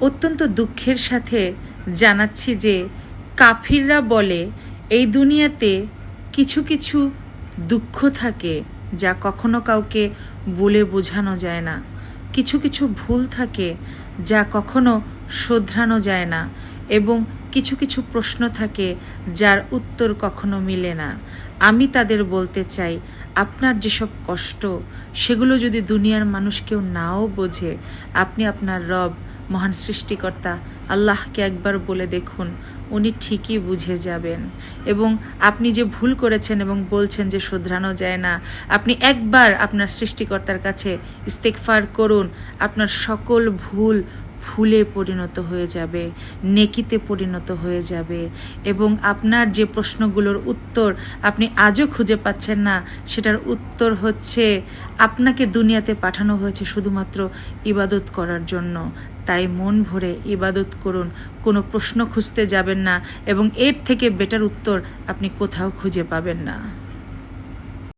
অত্যন্ত দুঃখের সাথে জানাচ্ছি যে কাফিররা বলে এই দুনিয়াতে কিছু কিছু দুঃখ থাকে যা কখনো কাউকে বলে বোঝানো যায় না, কিছু কিছু ভুল থাকে যা কখনো শোধরানো যায় না, এবং কিছু কিছু প্রশ্ন থাকে যার উত্তর কখনো মিলে না। আমি তাদের বলতে চাই, আপনার যেসব কষ্ট সেগুলো যদি দুনিয়ার মানুষ কেউ নাও বোঝে, আপনি আপনার রব মহান সৃষ্টিকর্তা আল্লাহকে একবার বলে দেখুন, উনি ঠিকই বুঝে যাবেন। এবং আপনি যে ভুল করেছেন এবং বলছেন যে শোধরানো যায় না, আপনি একবার আপনার সৃষ্টিকর্তার কাছে ইস্তেগফার করুন, আপনার সকল ভুল ভুলে পরিণত হয়ে যাবে, নেকিতে পরিণত হয়ে যাবে। এবং আপনার যে প্রশ্নগুলোর উত্তর আপনি আজও খুঁজে পাচ্ছেন না, সেটার উত্তর হচ্ছে আপনাকে দুনিয়াতে পাঠানো হয়েছে শুধুমাত্র ইবাদত করার জন্য। তাই মন ভরে ইবাদত করুন, কোনো প্রশ্ন খুঁজতে যাবেন না, এবং এর থেকে বেটার উত্তর আপনি কোথাও খুঁজে পাবেন না।